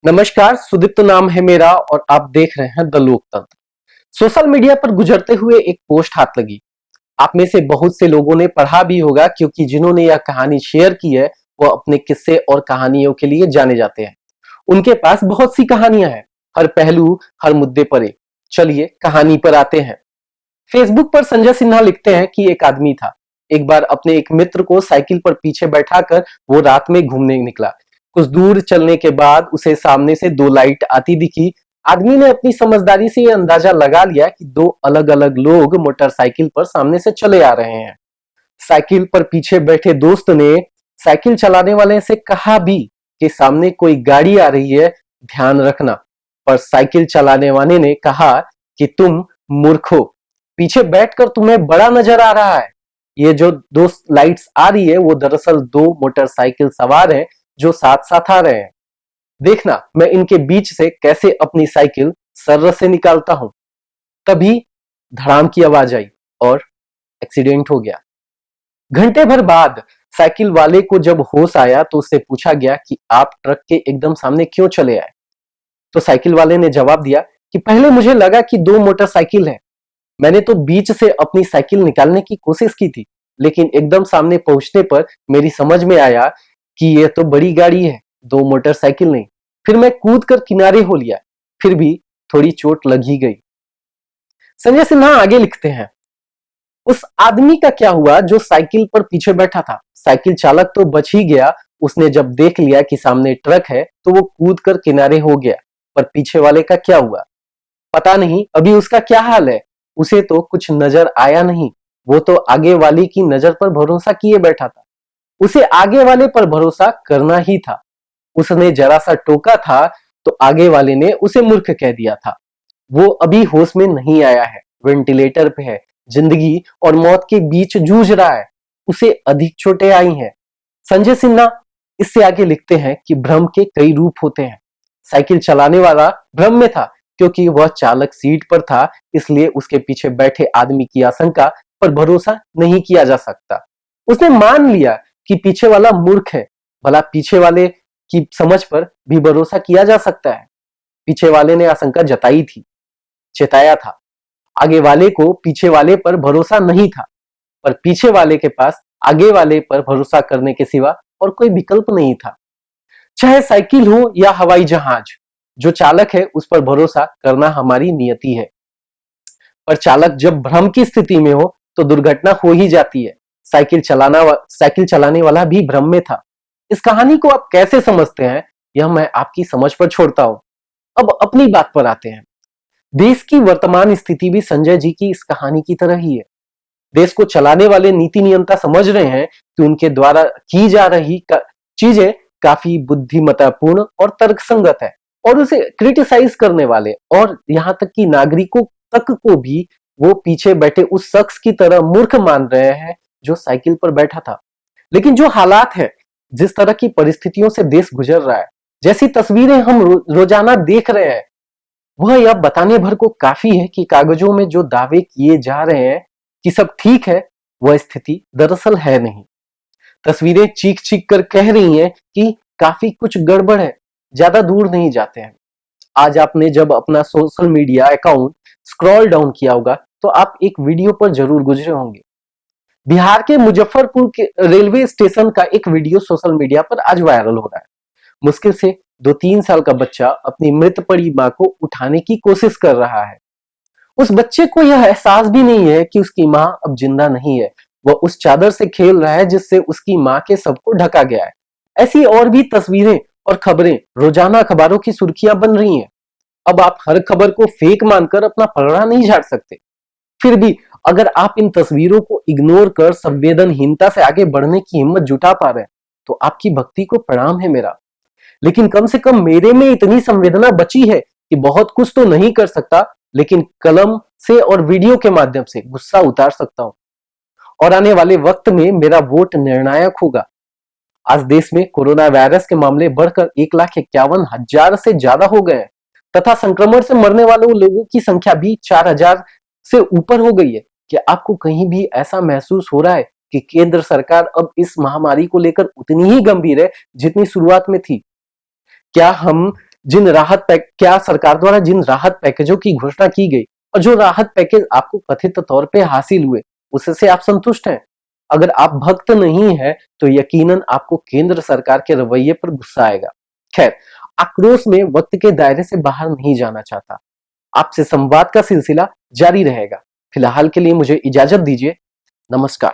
नमस्कार, सुदीप्त नाम है मेरा और आप देख रहे हैं द लोकतंत्र। सोशल मीडिया पर गुजरते हुए एक पोस्ट हाथ लगी। आप में से बहुत से लोगों ने पढ़ा भी होगा क्योंकि जिन्होंने यह कहानी शेयर की है वो अपने किस्से और कहानियों के लिए जाने जाते हैं। उनके पास बहुत सी कहानियां हैं, हर पहलू, हर मुद्दे पर एक। चलिए कहानी पर आते हैं। फेसबुक पर संजय सिन्हा लिखते हैं कि एक आदमी था। एक बार अपने एक मित्र को साइकिल पर पीछे बैठाकर वो रात में घूमने निकला। कुछ दूर चलने के बाद उसे सामने से दो लाइट आती दिखी। आदमी ने अपनी समझदारी से यह अंदाजा लगा लिया कि दो अलग अलग लोग मोटरसाइकिल पर सामने से चले आ रहे हैं। साइकिल पर पीछे बैठे दोस्त ने साइकिल चलाने वाले से कहा भी कि सामने कोई गाड़ी आ रही है, ध्यान रखना। पर साइकिल चलाने वाले ने कहा कि तुम मूर्ख हो, पीछे बैठकर तुम्हें बड़ा नजर आ रहा है। ये जो दो लाइट्स आ रही है वो दरअसल दो मोटरसाइकिल सवार हैं जो साथ साथ आ रहे हैं। देखना मैं इनके बीच से कैसे अपनी साइकिल सर्र से निकालता हूं। तभी धड़ाम की आवाज आई और एक्सीडेंट हो गया। घंटे भर बाद साइकिल वाले को जब होश आया तो उससे पूछा गया कि आप ट्रक के एकदम सामने क्यों चले आए। तो साइकिल वाले ने जवाब दिया कि पहले मुझे लगा कि दो मोटरसाइकिल है। मैंने तो बीच से अपनी साइकिल निकालने की कोशिश की थी, लेकिन एकदम सामने पहुंचने पर मेरी समझ में आया कि यह तो बड़ी गाड़ी है, दो मोटरसाइकिल नहीं। फिर मैं कूद कर किनारे हो लिया, फिर भी थोड़ी चोट लग ही गई। संजय सिन्हा आगे लिखते हैं, उस आदमी का क्या हुआ जो साइकिल पर पीछे बैठा था। साइकिल चालक तो बच ही गया। उसने जब देख लिया कि सामने ट्रक है तो वो कूद कर किनारे हो गया। पर पीछे वाले का क्या हुआ पता नहीं, अभी उसका क्या हाल है। उसे तो कुछ नजर आया नहीं। वो तो आगे वाली की नजर पर भरोसा किए बैठा था। उसे आगे वाले पर भरोसा करना ही था। उसने जरा सा टोका था तो आगे वाले ने उसे मूर्ख कह दिया था। वो अभी होश में नहीं आया है, वेंटिलेटर पे है, जिंदगी और मौत के बीच जूझ रहा है। उसे अधिक चोटें आई हैं। संजय सिन्हा इससे आगे लिखते हैं कि भ्रम के कई रूप होते हैं। साइकिल चलाने वाला भ्रम में था क्योंकि वह चालक सीट पर था, इसलिए उसके पीछे बैठे आदमी की आशंका पर भरोसा नहीं किया जा सकता। उसने मान लिया कि पीछे वाला मूर्ख है। भला पीछे वाले की समझ पर भी भरोसा किया जा सकता है। पीछे वाले ने आशंका जताई थी, चेताया था। आगे वाले को पीछे वाले पर भरोसा नहीं था, पर पीछे वाले के पास आगे वाले पर भरोसा करने के सिवा और कोई विकल्प नहीं था। चाहे साइकिल हो या हवाई जहाज, जो चालक है उस पर भरोसा करना हमारी नियति है। पर चालक जब भ्रम की स्थिति में हो तो दुर्घटना हो ही जाती है। साइकिल चलाने वाला भी भ्रम में था। इस कहानी को आप कैसे समझते हैं यह मैं आपकी समझ पर छोड़ता हूं। अब अपनी बात पर आते हैं। देश की वर्तमान स्थिति भी संजय जी की इस कहानी की तरह ही है। देश को चलाने वाले नीति नियंता समझ रहे हैं कि उनके द्वारा की जा रही चीजें काफी बुद्धिमत्तापूर्ण और तर्कसंगत है, और उसे क्रिटिसाइज करने वाले और यहाँ तक कि नागरिकों तक को भी वो पीछे बैठे उस शख्स की तरह मूर्ख मान रहे हैं जो साइकिल पर बैठा था। लेकिन जो हालात है, जिस तरह की परिस्थितियों से देश गुजर रहा है, जैसी तस्वीरें हम रोजाना देख रहे हैं, वह यह बताने भर को काफी है कि कागजों में जो दावे किए जा रहे हैं कि सब ठीक है, वह स्थिति दरअसल है नहीं। तस्वीरें चीख चीख कर कह रही हैं कि काफी कुछ गड़बड़ है। ज्यादा दूर नहीं जाते हैं। आज आपने जब अपना social media account scroll down किया होगा तो आप एक वीडियो पर जरूर गुजरे होंगे। बिहार के मुजफ्फरपुर के रेलवे स्टेशन का एक वीडियो सोशल मीडिया पर आज वायरल हो रहा है। मुश्किल से 2-3 साल का बच्चा अपनी मृत पड़ी मां को उठाने की कोशिश कर रहा है। उस बच्चे को यह एहसास भी नहीं है कि उसकी मां अब जिंदा नहीं है। वह उस चादर से खेल रहा है जिससे उसकी मां के शव को ढका गया है। ऐसी और भी तस्वीरें और खबरें रोजाना अखबारों की सुर्खियां बन रही हैं। अब आप हर खबर को फेक मानकर अपना पलड़ा नहीं झाड़ सकते। फिर भी अगर आप इन तस्वीरों को इग्नोर कर संवेदनहीनता से आगे बढ़ने की हिम्मत जुटा पा रहे हैं तो आपकी भक्ति को प्रणाम है मेरा। लेकिन कम से कम मेरे में इतनी संवेदना बची है कि बहुत कुछ तो नहीं कर सकता, लेकिन कलम से और वीडियो के माध्यम से गुस्सा उतार सकता हूं। और आने वाले वक्त में मेरा वोट निर्णायक होगा। आज देश में कोरोना वायरस के मामले बढ़कर 1,51,000 से ज्यादा हो गए हैं तथा संक्रमण से मरने वालों लोगों की संख्या भी 4,000 से ऊपर हो गई है। क्या आपको कहीं भी ऐसा महसूस हो रहा है कि केंद्र सरकार अब इस महामारी को लेकर उतनी ही गंभीर है जितनी शुरुआत में थी? क्या हम जिन राहत पैक क्या सरकार द्वारा जिन राहत पैकेजों की घोषणा की गई और जो राहत पैकेज आपको कथित तौर पे हासिल हुए, उससे आप संतुष्ट हैं? अगर आप भक्त नहीं है तो यकीनन आपको केंद्र सरकार के रवैये पर गुस्सा आएगा। खैर, आक्रोश में वक्त के दायरे से बाहर नहीं जाना चाहता। आपसे संवाद का सिलसिला जारी रहेगा। फिलहाल के लिए मुझे इजाजत दीजिए। नमस्कार।